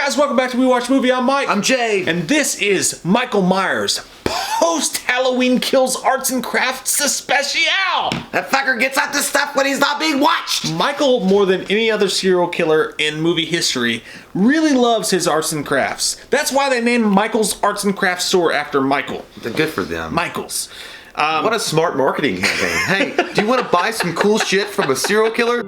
guys, welcome back to We Watch Movie. I'm Mike. I'm Jay. And this is Michael Myers' post-Halloween Kills Arts and Crafts special. That fucker gets out this stuff when he's not being watched. Michael, more than any other serial killer in movie history, really loves his arts and crafts. That's why they named Michael's Arts and Crafts store after Michael. Good for them. Michael's. What a smart marketing campaign. Hey, do you want to buy some cool shit from a serial killer?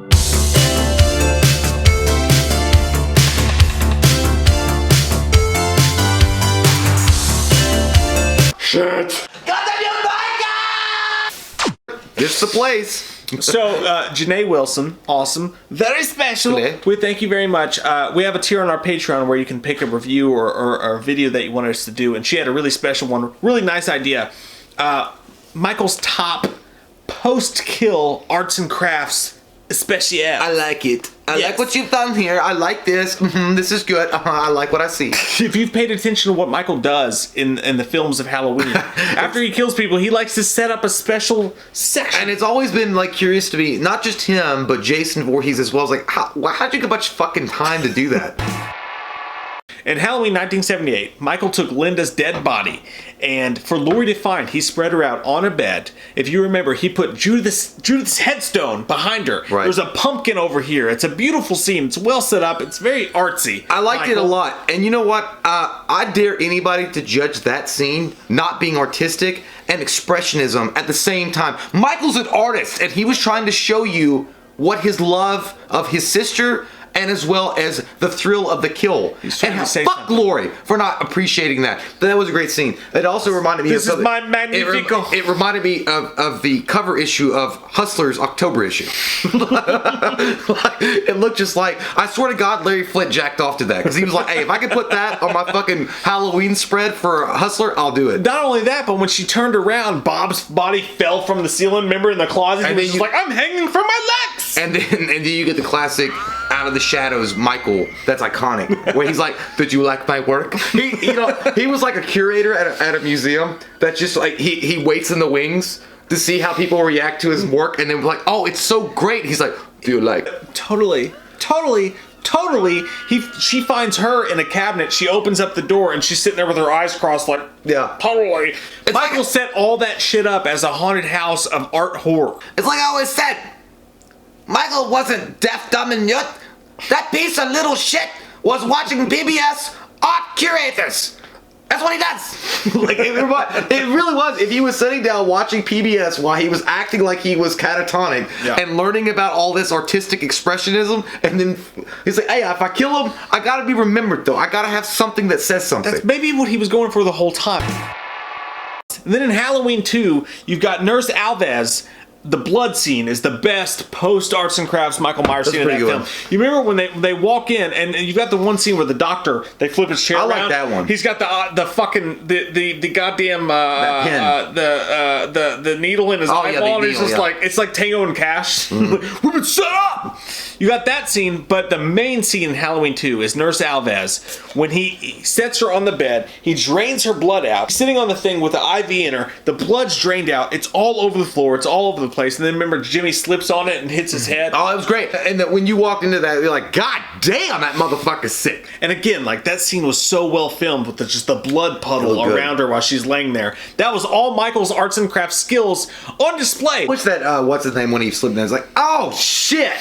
Shit. This is the place. So, Janae Wilson, awesome, very special. Janae. We thank you very much. We have a tier on our Patreon where you can pick a review or a video that you want us to do, and she had a really special one, really nice idea. Michael's top post-kill arts and crafts special. I like it. I like what you've done here. I like this. This is good. I like what I see. If you've paid attention to what Michael does in the films of Halloween, after he kills people, he likes to set up a special section. And it's always been like curious to me, not just him, but Jason Voorhees as well. It's like, how'd you get much fucking time to do that? In Halloween 1978, Michael took Linda's dead body, and for Laurie to find, he spread her out on a bed. If you remember, he put Judith's headstone behind her. Right. There's a pumpkin over here. It's a beautiful scene. It's well set up. It's very artsy. I liked it a lot. And you know what? I dare anybody to judge that scene not being artistic and expressionism at the same time. Michael's an artist, and he was trying to show you what his love of his sister and as well as the thrill of the kill. And fuck Laurie for not appreciating that. That was a great scene. It also reminded me of something. This is my Magnifico. It reminded me of the cover issue of Hustler's October issue. It looked just like, I swear to God, Larry Flint jacked off to that. Because he was like, hey, if I could put that on my fucking Halloween spread for Hustler, I'll do it. Not only that, but when she turned around, Bob's body fell from the ceiling, remember, in the closet? And he was just like, I'm hanging from my legs! And then you get the classic out of the shadows Michael. That's iconic. Where he's like, did you like my work? He was like a curator at a museum that just like he waits in the wings to see how people react to his work, and then like, oh, it's so great. He's like, do you like? Totally. She finds her in a cabinet. She opens up the door and she's sitting there with her eyes crossed, like, yeah, totally. Michael set all that shit up as a haunted house of art horror. It's like I always said, Michael wasn't deaf, dumb, and mute. That piece of little shit was watching PBS art curators. That's what he does. Like it really was. If he was sitting down watching PBS while he was acting like he was catatonic and learning about all this artistic expressionism, and then he's like, hey, if I kill him, I gotta be remembered though. I gotta have something that says something. That's maybe what he was going for the whole time. And then in Halloween 2, you've got Nurse Alves. The blood scene is the best post-arts and crafts Michael Myers scene in that film. You remember when they walk in and you've got the one scene where the doctor, they flip his chair around. I like that one. He's got the fucking the goddamn the needle in his eyeball, and he's just like, it's like Tango and Cash. We've been set up. You got that scene, but the main scene in Halloween 2 is Nurse Alves. When he sets her on the bed, he drains her blood out. He's sitting on the thing with the IV in her. The blood's drained out. It's all over the floor. It's all over the place. And then remember, Jimmy slips on it and hits his head. Oh, it was great. And when you walked into that, you're like, God damn, that motherfucker's sick. And again, like, that scene was so well filmed with just the blood puddle around her while she's laying there. That was all Michael's arts and crafts skills on display. What's that, what's his name when he slipped in? It's like, oh, shit.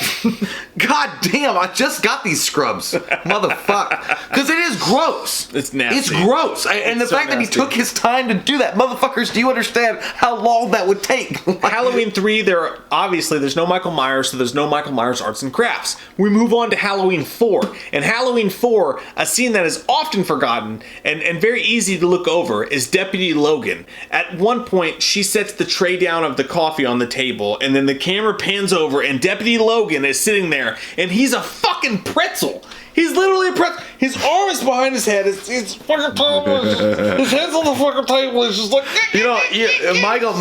God damn, I just got these scrubs. Motherfucker. Because it is gross. It's nasty. It's gross. And the fact that he took his time to do that. Motherfuckers, do you understand how long that would take? Halloween 3, there's no Michael Myers, so there's no Michael Myers arts and crafts. We move on to Halloween 4. In Halloween 4, a scene that is often forgotten and very easy to look over is Deputy Logan. At one point, she sets the tray down of the coffee on the table, and then the camera pans over, and Deputy Logan is sitting there, and he's a fucking pretzel. He's literally a pretzel. His arm is behind his head. His fucking table. His head's on the fucking table. He's just like,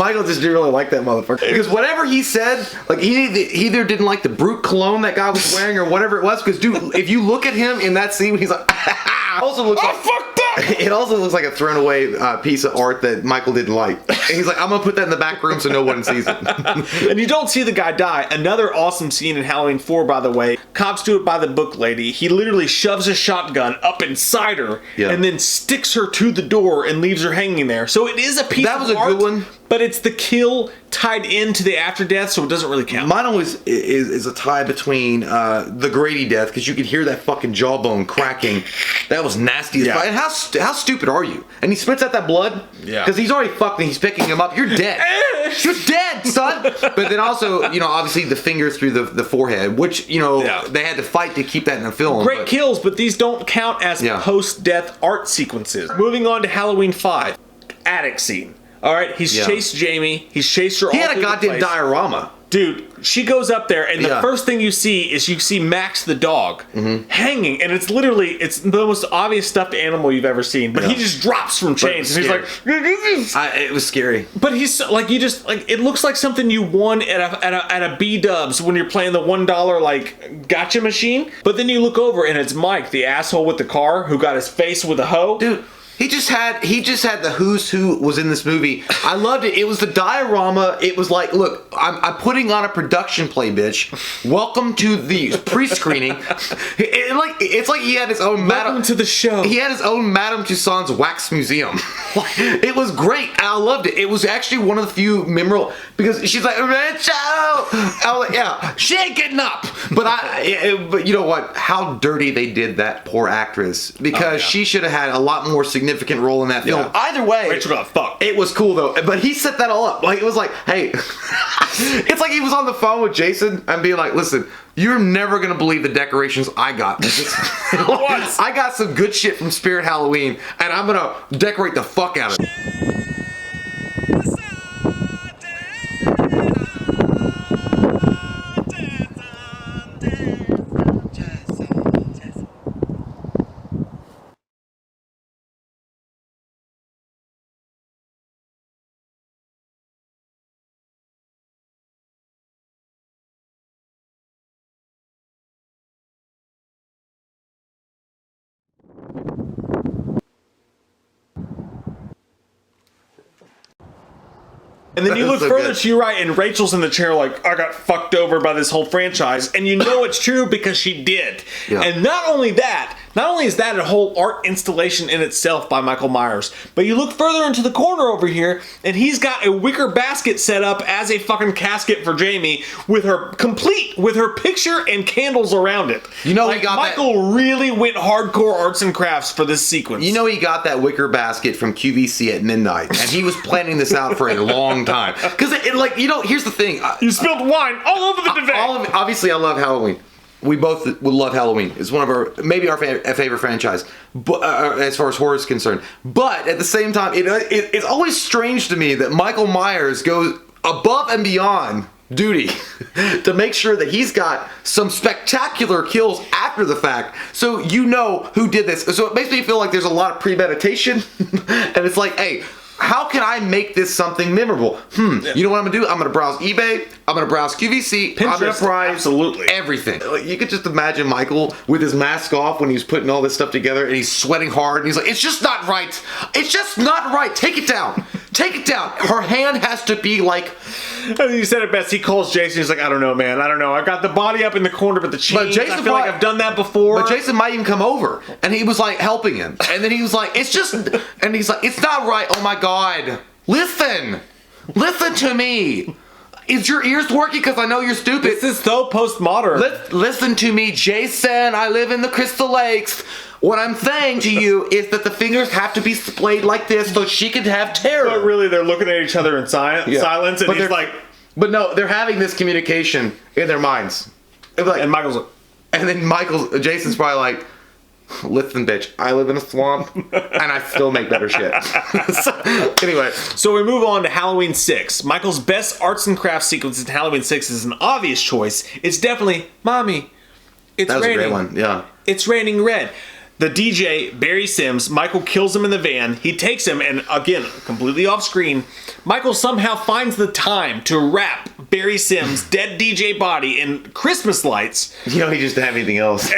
Michael just didn't really like that motherfucker, because whatever he said, like he either didn't like the brute cologne that guy was wearing or whatever it was. Because dude, if you look at him in that scene, he's like. Also looks like, fucked up! it also looks like a thrown away piece of art that Michael didn't like. And he's like, I'm gonna put that in the back room so no one sees it. And you don't see the guy die. Another awesome scene in Halloween 4, by the way. Cops do it by the book lady. He literally shoves a shotgun up inside her and then sticks her to the door and leaves her hanging there. So it is a piece That was of a art, good one. but it's the kill tied into the after death, so it doesn't really count. Mine always is a tie between the Grady death, because you could hear that fucking jawbone cracking. That was nasty as fuck. And how stupid are you? And he spits out that blood? Yeah. Because he's already fucked and he's picking him up. You're dead. You're dead, son. But then also, you know, obviously the fingers through the forehead, which, you know, they had to fight to keep that in the film. Great kills, but these don't count as post-death art sequences. Moving on to Halloween 5. Attic scene. Alright, he's chased Jamie. He's chased her all He had a through the goddamn place. diorama. Dude, she goes up there, and the first thing you see Max the dog hanging, and it's the most obvious stuffed animal you've ever seen. But he just drops from chains, and he's like, it was scary. But he's like, it looks like something you won at a B-dubs when you're playing the $1 like gotcha machine. But then you look over, and it's Mike, the asshole with the car, who got his face with a hoe. Dude. He just had the who's who was in this movie. I loved it. It was the diorama. It was like, look, I'm putting on a production play, bitch. Welcome to the pre-screening. It's like he had his own Welcome to the show. He had his own Madame Tussauds wax museum. It was great. I loved it. It was actually one of the few memorable, because she's like, Rachel. I was like, yeah, she ain't getting up. But you know what? How dirty they did that poor actress, because she should have had a lot more significant role in that film. Yeah. Either way, Rachel got fucked. It was cool though, but he set that all up. Like, it was like, hey, it's like he was on the phone with Jason and being like, listen, you're never gonna believe the decorations I got. I got some good shit from Spirit Halloween, and I'm gonna decorate the fuck out of it. And then you look So further good. to your right, and Rachel's in the chair like, I got fucked over by this whole franchise. And you know it's true because she did. Yeah. And not only is that a whole art installation in itself by Michael Myers, but you look further into the corner over here, and he's got a wicker basket set up as a fucking casket for Jamie with her picture and candles around it. You know, like, he got Michael really went hardcore arts and crafts for this sequence. You know, he got that wicker basket from QVC at midnight, and he was planning this out for a long time. Because, here's the thing. You spilled wine all over the duvet. Obviously, I love Halloween. We both would love Halloween. It's one of our, maybe our favorite franchise, but as far as horror is concerned. But at the same time, it's always strange to me that Michael Myers goes above and beyond duty to make sure that he's got some spectacular kills after the fact, so you know who did this. So it makes me feel like there's a lot of premeditation, and it's like, hey, how can I make this something memorable? You know what I'm gonna do? I'm gonna browse eBay, I'm gonna browse QVC, I'm gonna Pinterest, browse absolutely everything. You could just imagine Michael with his mask off when he's putting all this stuff together, and he's sweating hard, and he's like, it's just not right. It's just not right. Take it down. Take it down. Her hand has to be like... I think you said it best. He calls Jason. He's like, I don't know, man. I don't know. I got the body up in the corner, but the chains, I feel like I've done that before. But Jason might even come over, and he was like helping him. And then he was like, it's just... And he's like, it's not right. Oh my God. Listen. Listen to me. Is your ears working? Because I know you're stupid. This is so postmodern. Listen to me, Jason. I live in the Crystal Lakes. What I'm saying to you is that the fingers have to be splayed like this so she can have terror. But really, they're looking at each other in silence, and he's like... But no, they're having this communication in their minds. And Michael's like... And then Jason's probably like, listen, bitch, I live in a swamp, and I still make better shit. Anyway. So we move on to Halloween 6. Michael's best arts and crafts sequence in Halloween 6 is an obvious choice. It's definitely, Mommy, it's raining. That was a great one, yeah. It's raining red. The DJ, Barry Sims, Michael kills him in the van. He takes him, and again, completely off screen, Michael somehow finds the time to wrap Barry Sims' dead DJ body in Christmas lights. He just didn't have anything else.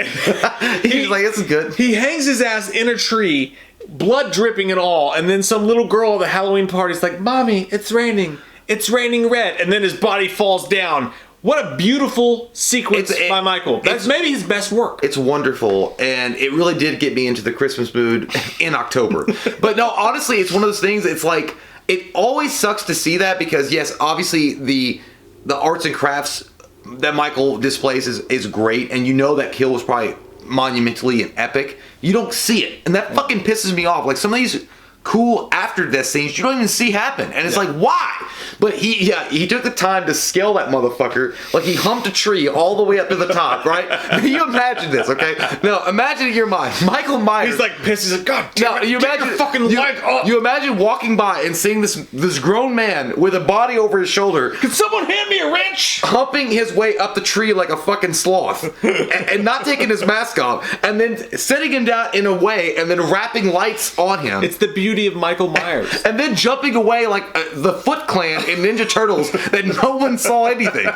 He's like, this is good. He hangs his ass in a tree, blood dripping and all, and then some little girl at the Halloween party's like, Mommy, it's raining. It's raining red. And then his body falls down. What a beautiful sequence by Michael. That's maybe his best work. It's wonderful, and it really did get me into the Christmas mood in October. But no, honestly, it's one of those things, it's like, it always sucks to see that because, yes, obviously the arts and crafts that Michael displays is great, and that kill was probably monumentally and epic. You don't see it, and that fucking pisses me off. Like, some of these cool after death scenes you don't even see happen, and it's like, why? But he took the time to scale that motherfucker. Like, he humped a tree all the way up to the top, right? You imagine this, okay? Now imagine in your mind Michael Myers, he's like pissed. He's like, God damn it, you imagine your fucking light up. You imagine walking by and seeing this grown man with a body over his shoulder, Can someone hand me a wrench? humping his way up the tree like a fucking sloth, and not taking his mask off, and then setting him down in a way, and then wrapping lights on him. It's the beauty of Michael Myers. And then jumping away like the Foot Clan in Ninja Turtles that no one saw anything.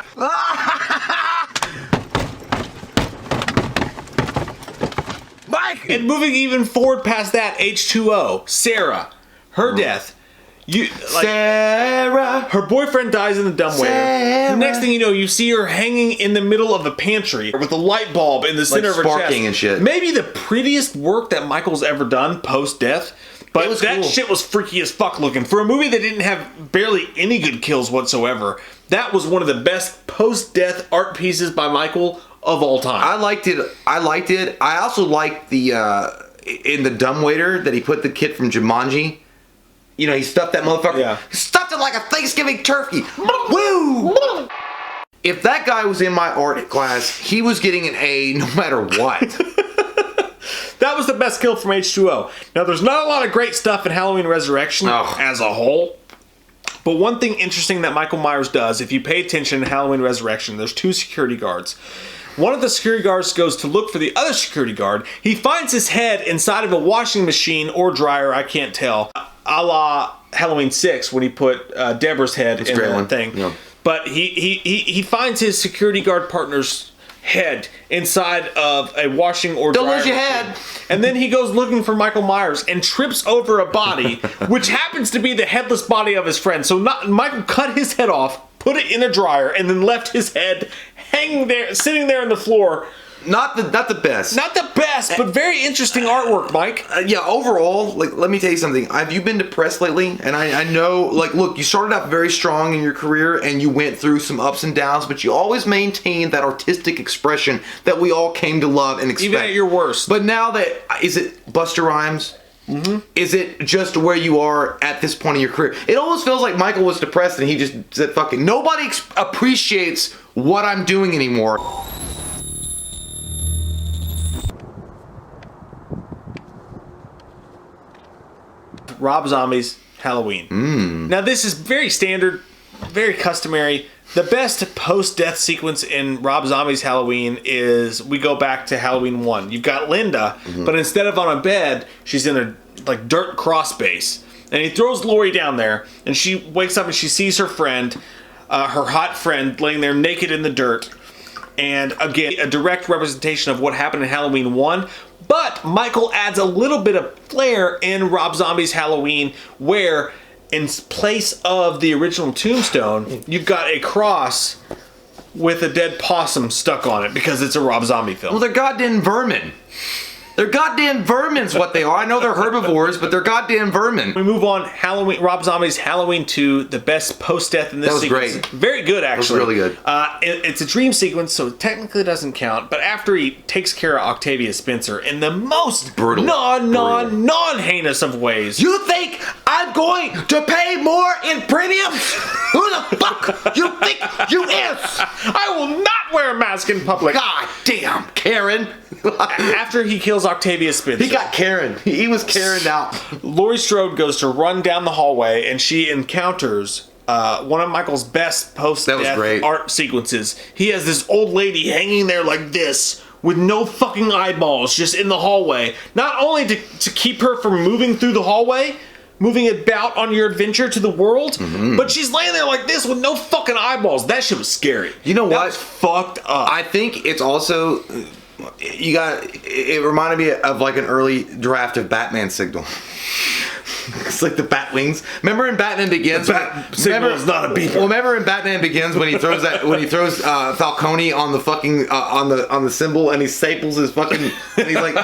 Mike! And moving even forward past that, H2O, Sarah, her death. Sarah. Her boyfriend dies in the dumbwaiter. The next thing you know, you see her hanging in the middle of the pantry with a light bulb in the center of her chest. Sparking and shit. Maybe the prettiest work that Michael's ever done post-death. But that cool. shit was freaky as fuck looking. For a movie that didn't have barely any good kills whatsoever, that was one of the best post-death art pieces by Michael of all time. I liked it. I also liked the in the dumbwaiter that he put the kid from Jumanji. He stuffed that motherfucker. Yeah. He stuffed it like a Thanksgiving turkey. Woo! If that guy was in my art class, he was getting an A no matter what. That was the best kill from H2O. Now, there's not a lot of great stuff in Halloween Resurrection as a whole. But one thing interesting that Michael Myers does, if you pay attention in Halloween Resurrection, there's 2 security guards. One of the security guards goes to look for the other security guard. He finds his head inside of a washing machine or dryer, I can't tell, a la Halloween 6 when he put Deborah's head in that thing. Yeah. But he finds his security guard partner's head inside of a washing or dryer. Don't lose your head. And then he goes looking for Michael Myers and trips over a body, which happens to be the headless body of his friend. So Michael cut his head off, put it in a dryer, and then left his head hanging there, sitting there on the floor. Not the best. Not the best, but very interesting artwork, Mike. Yeah, overall, let me tell you something. Have you been depressed lately? And I know, look, you started out very strong in your career and you went through some ups and downs, but you always maintained that artistic expression that we all came to love and expect. Even at your worst. But now is it Busta Rhymes? Mm-hmm. Is it just where you are at this point in your career? It almost feels like Michael was depressed and he just said, fuck it. Nobody appreciates what I'm doing anymore. Rob Zombie's Halloween. Now, this is very standard, very customary. The best post-death sequence in Rob Zombie's Halloween is we go back to Halloween 1. You've got Linda, but instead of on a bed, she's in a dirt cross base. And he throws Lori down there, and she wakes up and she sees her friend, her hot friend, laying there naked in the dirt. And again, a direct representation of what happened in Halloween 1. But Michael adds a little bit of flair in Rob Zombie's Halloween, where in place of the original tombstone, you've got a cross with a dead possum stuck on it because it's a Rob Zombie film. Well, they're goddamn vermin. They're goddamn vermin's what they are. I know they're herbivores, but they're goddamn vermin. We move on. Halloween. Rob Zombie's Halloween 2, the best post-death in this sequence. That was sequence. great. Very good, actually. That was really good. It's a dream sequence, so it technically doesn't count. But after he takes care of Octavia Spencer in the most brutal, non-heinous of ways. You think I'm going to pay more in premiums? Who the fuck you think you is? I will not wear a mask in public. God damn, Karen. After he kills Octavia Spencer, he got Karen. He was Karen'd out. Laurie Strode goes to run down the hallway, and she encounters one of Michael's best post-death art sequences. He has this old lady hanging there like this, with no fucking eyeballs just in the hallway. Not only to keep her from moving through the hallway, moving about on your adventure to the world, but she's laying there like this with no fucking eyeballs. That shit was scary. You know that what? Was fucked up. I think it's also, it reminded me of like an early draft of Batman signal. It's like the bat wings. Remember in Batman Begins? Signal is not a beeper. Well, remember in Batman Begins when he throws Falcone on the fucking on the symbol and he staples his fucking and he's like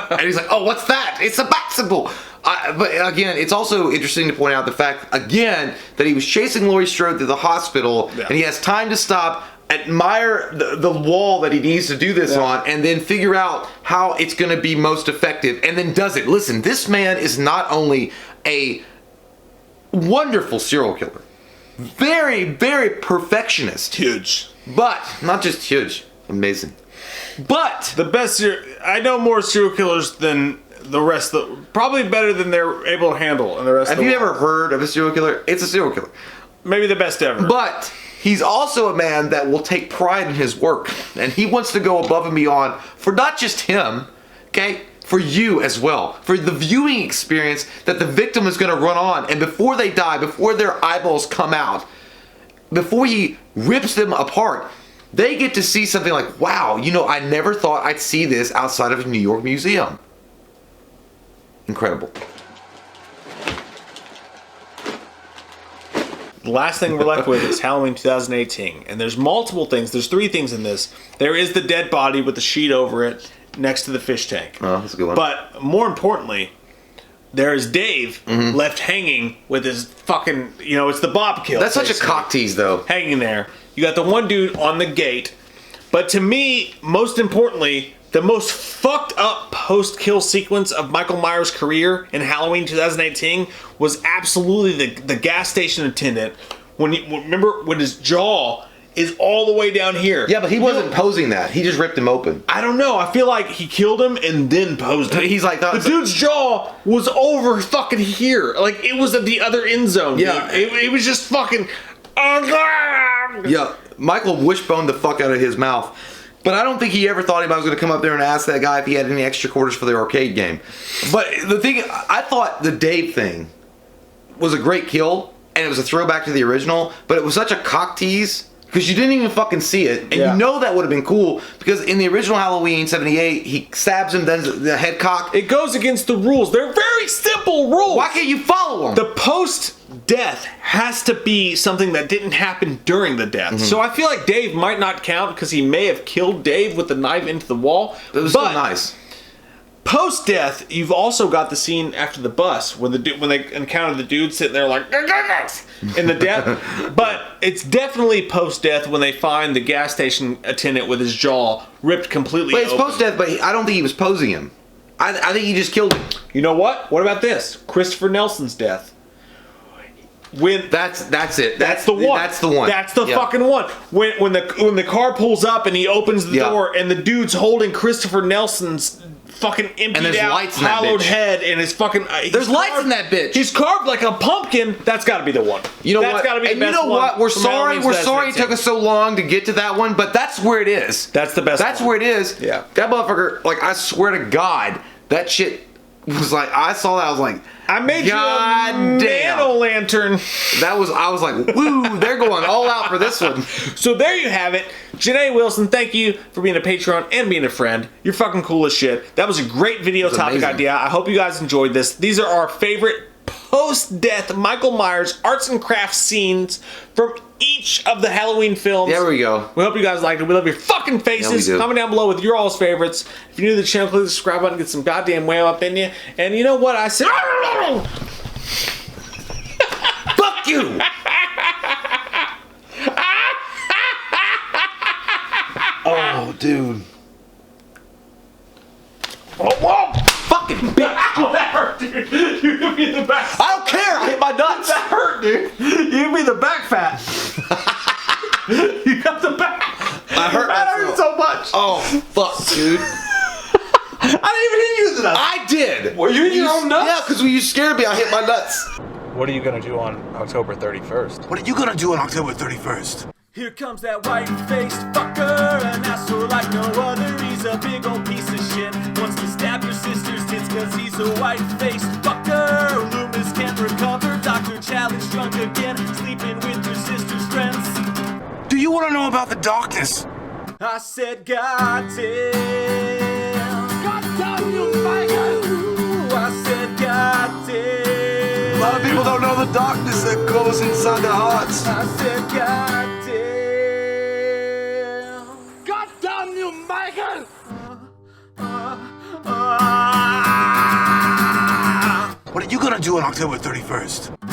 oh, what's that? It's a bat symbol. But again, it's also interesting to point out the fact again that he was chasing Laurie Strode to the hospital and he has time to stop, admire the wall that he needs to do this on, and then figure out how it's going to be most effective, and then does it. Listen, this man is not only a wonderful serial killer, very, very perfectionist. Huge. But, not just huge, amazing. But, the best, I know more serial killers than the rest, probably better than they're able to handle in the rest of the world. Have you ever heard of a serial killer? It's a serial killer. Maybe the best ever. But he's also a man that will take pride in his work. And he wants to go above and beyond for not just him, okay? For you as well. For the viewing experience that the victim is going to run on. And before they die, before their eyeballs come out, before he rips them apart, they get to see something like, wow, you know, I never thought I'd see this outside of a New York museum. Incredible. The last thing we're left with is Halloween 2018. And there's multiple things. There's 3 things in this. There is the dead body with the sheet over it next to the fish tank. Oh, that's a good one. But more importantly, there is Dave left hanging with his fucking, you know, it's the Bob kill. That's such a cock tease, though. Hanging there. You got the one dude on the gate. But to me, most importantly, the most fucked up post-kill sequence of Michael Myers' career in Halloween 2018 was absolutely the gas station attendant. Remember when his jaw is all the way down here. Yeah, but he wasn't posing that. He just ripped him open. I don't know. I feel like he killed him and then posed him. He's like... The dude's jaw was over fucking here. Like, it was at the other end zone. Yeah. It was just fucking... Yeah, Michael wishboned the fuck out of his mouth. But I don't think he ever thought anybody was going to come up there and ask that guy if he had any extra quarters for the arcade game. But the thing... I thought the Dave thing was a great kill, and it was a throwback to the original, but it was such a cock tease... Because you didn't even fucking see it. And you know that would have been cool. Because in the original Halloween 78, he stabs him, then the head cock. It goes against the rules. They're very simple rules. Why can't you follow them? The post-death has to be something that didn't happen during the death. So I feel like Dave might not count because he may have killed Dave with the knife into the wall. It was still nice. Post-death, you've also got the scene after the bus when they encounter the dude sitting there like in the death. But it's definitely post-death when they find the gas station attendant with his jaw ripped completely open. But it's post-death, but I don't think he was posing him. I think he just killed him. You know what? What about this? Christopher Nelson's death. That's it. That's the one. That's the one. That's the fucking one. When the car pulls up and he opens the door and the dude's holding Christopher Nelson's fucking emptied out, hollowed head and his fucking... There's lights in that bitch. He's carved like a pumpkin. That's got to be the one. You know that's what? Gotta be the and best you know what? one We're sorry it took us so long to get to that one, but that's where it is. That's the best That's where it is. Yeah. That motherfucker, like, I swear to God, that shit was like, I saw that, I was like... I made you a nano-lantern. I was like, woo, they're going all out for this one. So there you have it. Janae Wilson, thank you for being a Patreon and being a friend. You're fucking cool as shit. That was a great video topic idea. I hope you guys enjoyed this. These are our favorite post-death Michael Myers arts and crafts scenes from each of the Halloween films. There we go. We hope you guys liked it. We love your fucking faces. Yeah, comment down below with your all's favorites. If you're new to the channel, click the subscribe button, get some goddamn whale up in you. And you know what I said? Fuck you! Oh, dude. Oh, whoa! Fucking bitch! Ow, that hurt, dude. You hit me in the back. I don't care! I hit my nuts! That hurt, dude. You hit me in the back fat. You got the back. I hurt That myself. hurt so much. Oh, fuck, dude. I didn't even hit you in the nuts. I did! Were you in your own nuts? Yeah, because when you scared me, I hit my nuts. What are you gonna do on October 31st? What are you gonna do on October 31st? Here comes that white-faced fucker, an asshole like no other. He's he's a big old piece of shit. Wants to stab your sister's tits cause he's a white-faced fucker. Loomis can't recover, Dr. Challenge drunk again, sleeping with your sister's friends. Do you want to know about the darkness? I said, God damn. God damn you, Michael! I said, God damn. A lot of people don't know the darkness that goes inside their hearts. I said, God damn. God damn you, Michael! What are you gonna do on October 31st?